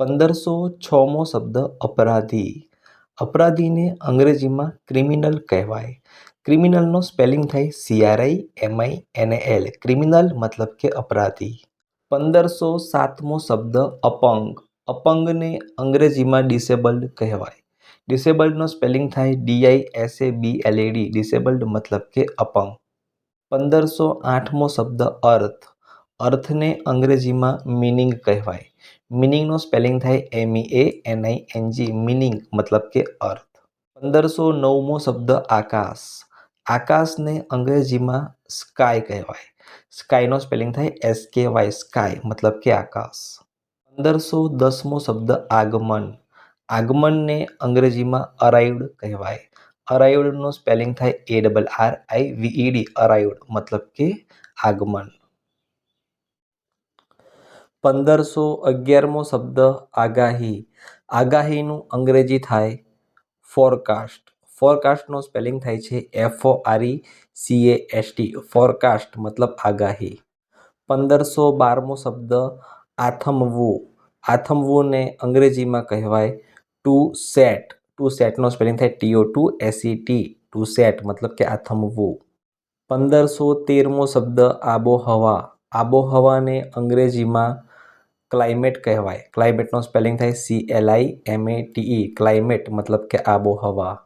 1506મો શબ્દ અપરાધી. અપરાધીને અંગ્રેજીમાં ક્રિમિનલ કહેવાય. ક્રિમિનલનો સ્પેલિંગ થાય CRIMINAL. ક્રિમિનલ મતલબ કે અપરાધી. 1507મો શબ્દ અપંગ. અપંગને અંગ્રેજીમાં ડિસેબલ્ડ કહેવાય. ડિસેબલ્ડનો સ્પેલિંગ થાય DISABLED. ડિસેબલ્ડ મતલબ કે અપંગ. 1508મો શબ્દ અર્થ. અર્થને અંગ્રેજીમાં મિનિંગ કહેવાય. મિનિંગનો સ્પેલિંગ થાય MEANING. મિનિંગ મતલબ કે અર્થ. 1509મો શબ્દ આકાશ. આકાશને અંગ્રેજીમાં સ્કાય કહેવાય. સ્કાયનો સ્પેલિંગ થાય SKY. સ્કાય મતલબ કે આકાશ. 1510મો શબ્દ આગમન. આગમનને અંગ્રેજીમાં અરાઇવ્ડ કહેવાય. અરાઇવ્ડનો સ્પેલિંગ થાય ARRIVED. અરાઇવ્ડ મતલબ કે આગમન. 1511મો શબ્દ આગાહી. આગાહીનું અંગ્રેજી થાય ફોરકાસ્ટ. ફોરકાસ્ટનો સ્પેલિંગ થાય છે FORECAST. ફોરકાસ્ટ મતલબ આગાહી. 1512મો શબ્દ આથમવું. આથમવુંને અંગ્રેજીમાં કહેવાય ટુ સેટ. ટુ સેટનો સ્પેલિંગ થાય TO2SET. ટુ સેટ મતલબ કે આથમવું. 1513મો શબ્દ આબોહવા. આબોહવાને અંગ્રેજીમાં ક્લાઇમેટ કહેવાય. ક્લાઇમેટનો સ્પેલિંગ થાય CLIMATE. ક્લાઇમેટ મતલબ કે આબોહવા.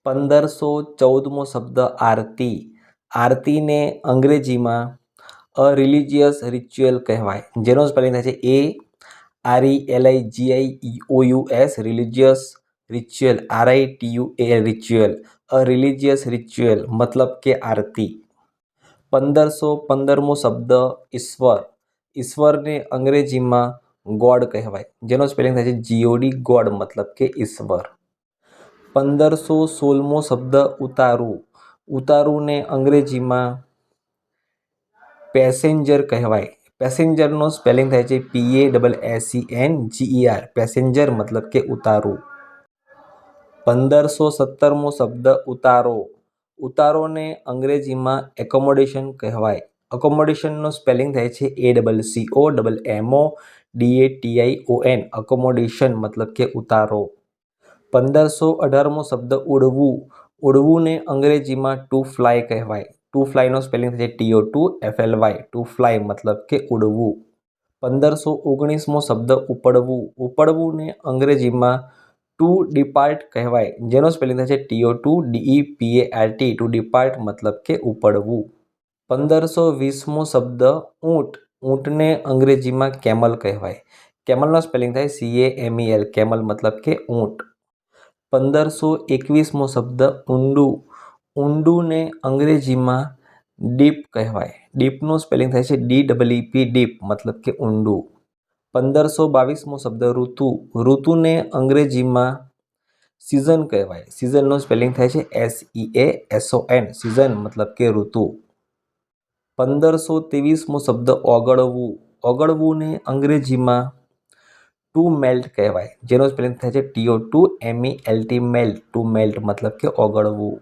1514મો શબ્દ આરતી. આરતીને અંગ્રેજીમાં અ રિલિજિયસ રિચ્યુઅલ કહેવાય. જેનો સ્પેલિંગ થાય છે ARELIGIOUS. Religious ritual RITUAL. Ritual. અ રિલિજિયસ રિચ્યુઅલ મતલબ કે આરતી. 1515મો શબ્દ ઈશ્વર. ઈશ્વરને અંગ્રેજીમાં ગોડ કહેવાય. જેનો સ્પેલિંગ થાય છે GOD. ગોડ મતલબ કે ઈશ્વર. 1516મો શબ્દ ઉતારું. ઉતારુંને અંગ્રેજીમાં પેસેન્જર કહેવાય. પેસેન્જરનો સ્પેલિંગ થાય છે PASSENGER. પેસેન્જર મતલબ કે ઉતારું. 1517મો શબ્દ ઉતારો. ઉતારોને અંગ્રેજીમાં એકોમોડેશન કહેવાય. અકોમોડેશનનો સ્પેલિંગ થાય છે ACCOMMODATION. અકોમોડેશન મતલબ કે ઉતારો. 1518મો શબ્દ ઉડવું. ઉડવુંને અંગ્રેજીમાં ટુ ફ્લાય કહેવાય. ટુ ફ્લાયનો સ્પેલિંગ થાય છે TO2FLY. ટુ ફ્લાય મતલબ કે ઉડવું. 1519મો શબ્દ ઉપડવું. ઉપડવુંને અંગ્રેજીમાં ટુ ડિપાર્ટ કહેવાય. જેનો સ્પેલિંગ થાય છે TO2DEPART. ટુ ડિપાર્ટ મતલબ કે ઉપડવું. 1520મો શબ્દ ઊંટ. ઊંટને અંગ્રેજીમાં કેમલ કહેવાય. કેમલનો સ્પેલિંગ થાય CAMEL. કેમલ મતલબ કે ઊંટ. 1521મો શબ્દ ઊંડું. ઊંડુંને અંગ્રેજીમાં ડીપ કહેવાય. ડીપનું સ્પેલિંગ થાય છે DEEP. ડીપ મતલબ કે ઊંડું. 1522મો શબ્દ ઋતુ. ઋતુને અંગ્રેજીમાં સિઝન કહેવાય. સિઝનનો સ્પેલિંગ થાય છે SEASON. સિઝન મતલબ કે ઋતુ. 1523મો શબ્દ ઓગળવું. ઓગળવુંને અંગ્રેજીમાં ટુ મેલ્ટ કહેવાય. જેનો સ્પેલિંગ થાય છે TO2MELT. મેલ્ટ. ટુ મેલ્ટ મતલબ કે ઓગળવું.